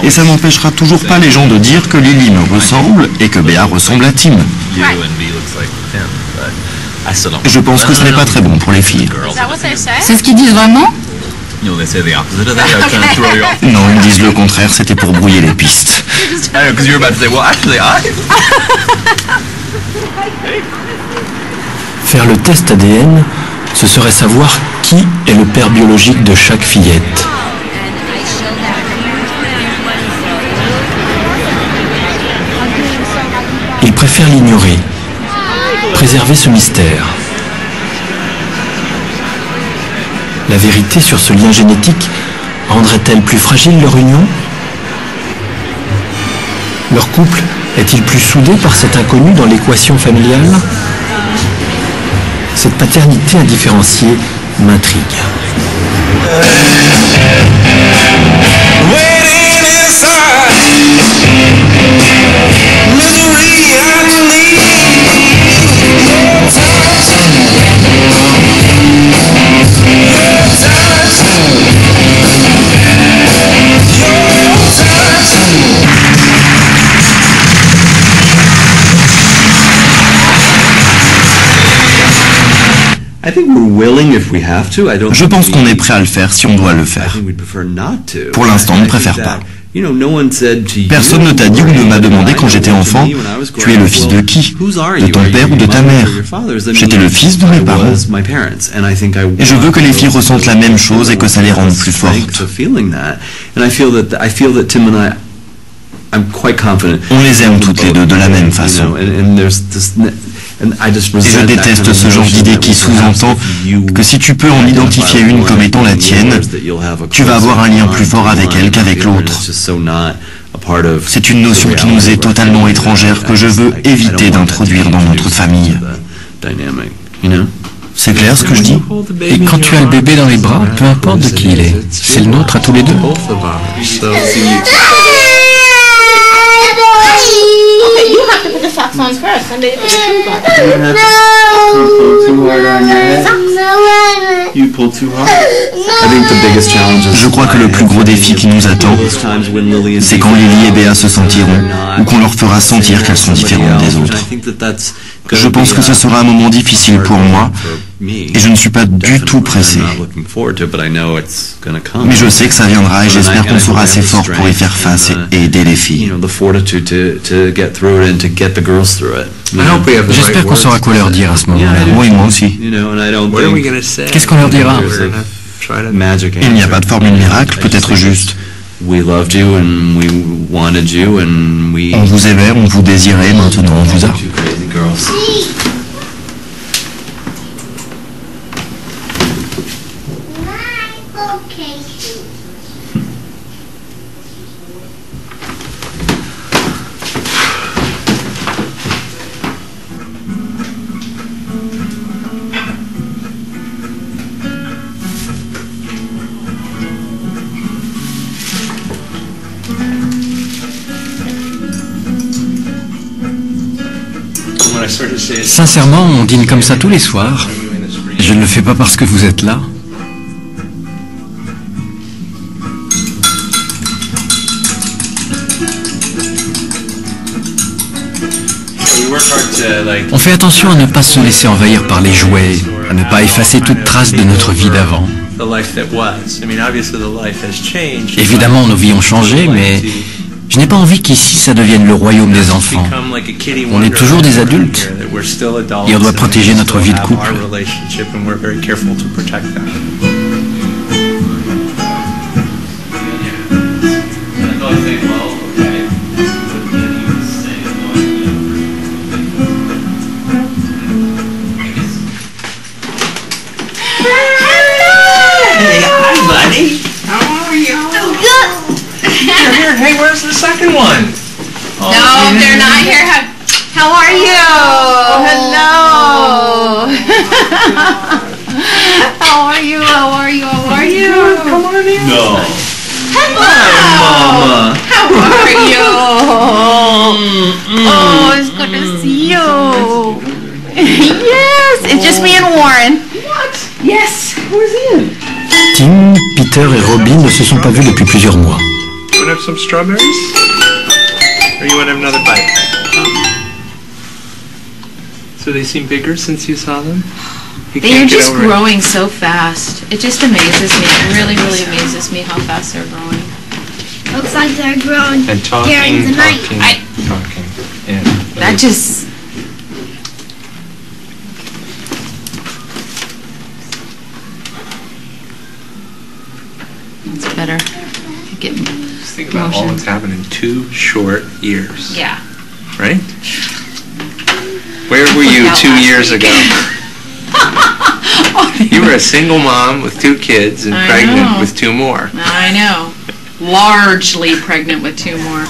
Et ça n'empêchera toujours pas les gens de dire que Lily me ressemble et que Béa ressemble à Tim. Je pense que ce n'est pas très bon pour les filles. C'est ce qu'ils disent vraiment? Non, ils disent le contraire, c'était pour brouiller les pistes. Faire le test ADN, ce serait savoir qui est le père biologique de chaque fillette. Ils préfèrent l'ignorer, préserver ce mystère. La vérité sur ce lien génétique rendrait-elle plus fragile leur union? Leur couple est-il plus soudé par cet inconnu dans l'équation familiale? Cette paternité indifférenciée m'intrigue. Je pense qu'on est prêt à le faire si on doit le faire. Pour l'instant, on ne préfère pas. Personne ne t'a dit ou ne m'a demandé quand j'étais enfant, tu es le fils de qui? De ton père ou de ta mère? J'étais le fils de mes parents. Et je veux que les filles ressentent la même chose et que ça les rende plus fortes. On les aime toutes les deux de la même façon. Et je déteste ce genre d'idée qui sous-entend que si tu peux en identifier une comme étant la tienne, tu vas avoir un lien plus fort avec elle qu'avec l'autre. C'est une notion qui nous est totalement étrangère que je veux éviter d'introduire dans notre famille. C'est clair ce que je dis? Et quand tu as le bébé dans les bras, peu importe de qui il est, c'est le nôtre à tous les deux. Je crois que le plus gros défi qui nous attend, c'est quand Lily et Béa se sentiront, ou qu'on leur fera sentir qu'elles sont différentes des autres. Je pense que ce sera un moment difficile pour moi, et je ne suis pas du tout pressé. Mais je sais que ça viendra et j'espère qu'on sera assez fort pour y faire face et aider les filles. J'espère qu'on saura quoi leur dire à ce moment-là. Oui, moi aussi. Qu'est-ce qu'on leur dira? Il n'y a pas de formule miracle, peut-être juste. On vous aimait, on vous désirait, maintenant on vous a. Sincèrement, on dîne comme ça tous les soirs. Je ne le fais pas parce que vous êtes là. On fait attention à ne pas se laisser envahir par les jouets, à ne pas effacer toute trace de notre vie d'avant. Évidemment, nos vies ont changé, mais je n'ai pas envie qu'ici ça devienne le royaume des enfants. On est toujours des adultes et on doit protéger notre vie de couple. Hey, where's the second one? Oh, no, they're not here. How are you? Hello. How are you? How are you? How are you? Come on in. No. Hello. Hi, Mama. How are you? Oh, it's good to see you. Yes, it's just me and Warren. What? Yes. Where's Ian? Tim, Peter et Robin ne se sont pas vus depuis plusieurs mois. want to have some strawberries? Or you want to have another bite? So they seem bigger since you saw them? They are just growing so fast. It just amazes me. It really, really amazes me how fast they're growing. Looks like they're growing And during the night. talking. Yeah. That just... It's better. Get Just think about all that's happened in 2 short years. Yeah. Right? Where were you 2 years ago? You were a single mom with 2 kids and I pregnant know. with 2 more. I know. Largely pregnant with 2 more.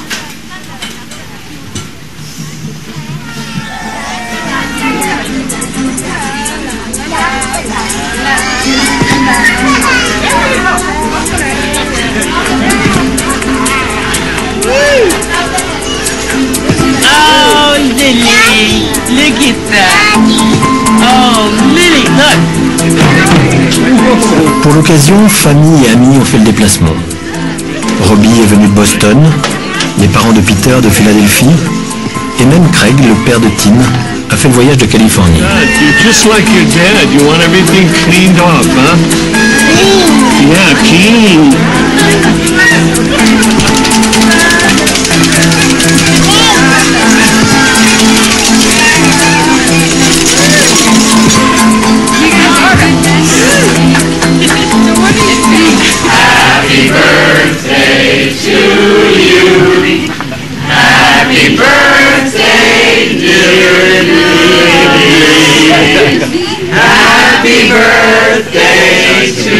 Oh, Lily, look at that. Oh, Lily, look. Pour l'occasion, famille et amis ont fait le déplacement. Robbie est venu de Boston, les parents de Peter de Philadelphie, et même Craig, le père de Tim, a fait le voyage de Californie. You're just like your dad. You want everything cleaned off, huh? Yeah, clean. Happy birthday to you. Happy birthday, dear Lily. Happy birthday to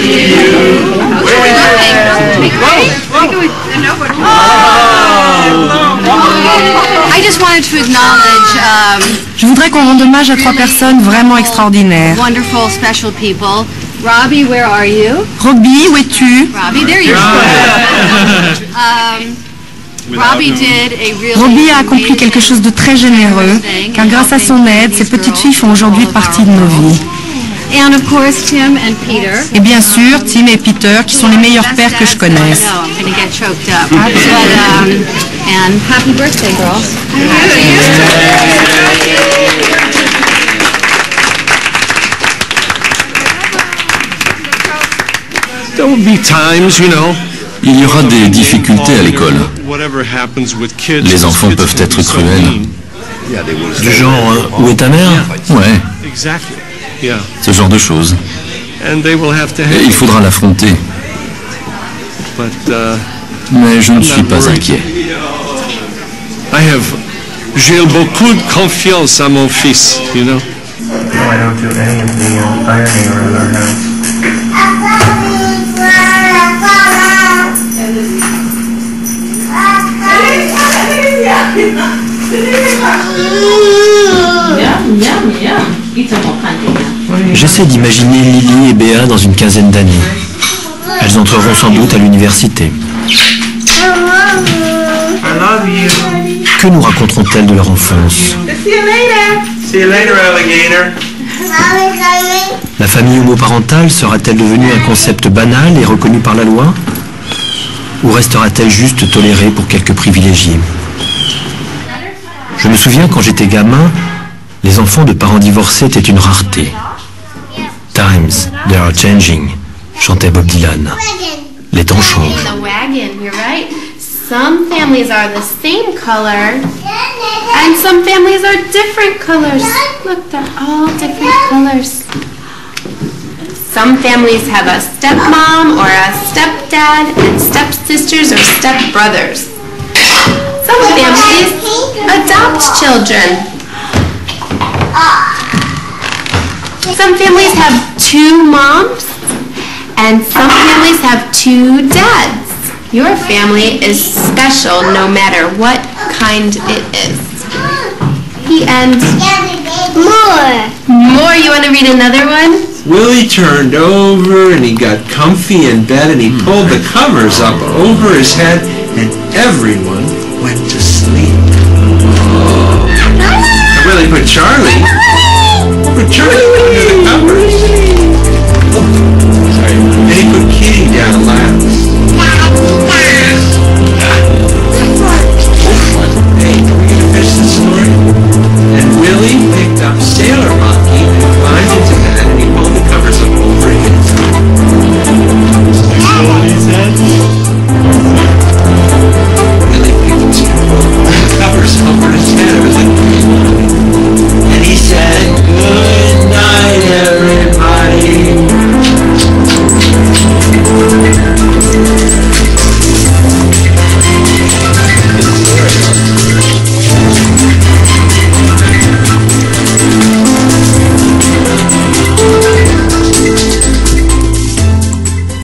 you. Where are we looking? I just wanted to acknowledge Je voudrais qu'on rende hommage à 3 personnes vraiment extraordinaires. wonderful, special people. Robbie, where are you? Robbie, où es-tu? Robbie, there you are. Robbie did a really Robbie a accompli quelque chose de très généreux, car grâce à son aide, ces petites filles font aujourd'hui partie de nos vies. And of course, Tim and Peter. Et bien sûr, Tim et Peter, qui sont les meilleurs pères que je connaisse. I'm gonna get choked up. And happy birthday, girls. There will be times, you know. Il y aura des difficultés à l'école. Les enfants peuvent être cruels. Du genre, où est ta mère? Ouais, Exactly. Yeah. ce genre de choses. And they will have to Et il faudra l'affronter. But Mais je ne suis pas inquiet. j'ai beaucoup de confiance à mon fils, you know. No, I don't do any of the ironing around our house. J'essaie d'imaginer Lily et Béa dans une quinzaine d'années. Elles entreront sans doute à l'université. I love you. Que nous raconteront-elles de leur enfance? See you later, alligator. La famille homoparentale sera-t-elle devenue un concept banal et reconnu par la loi? Ou restera-t-elle juste tolérée pour quelques privilégiés? Je me souviens quand j'étais gamin, les enfants de parents divorcés étaient une rareté. Times, they are changing, chantait Bob Dylan. Les temps changent. The wagon, you're right. Some families are the same color, and some families are different colors. Look, they're all different colors. Some families have a stepmom or a stepdad, and stepsisters or stepbrothers. Some families adopt children. Some families have 2 moms, and some families have 2 dads. Your family is special no matter what kind it is. The end. More. You want to read another one? Willie turned over and he got comfy in bed and he pulled the covers up over his head and everyone went to sleep. And Willie put Charlie under the covers. Oh, sorry. And he put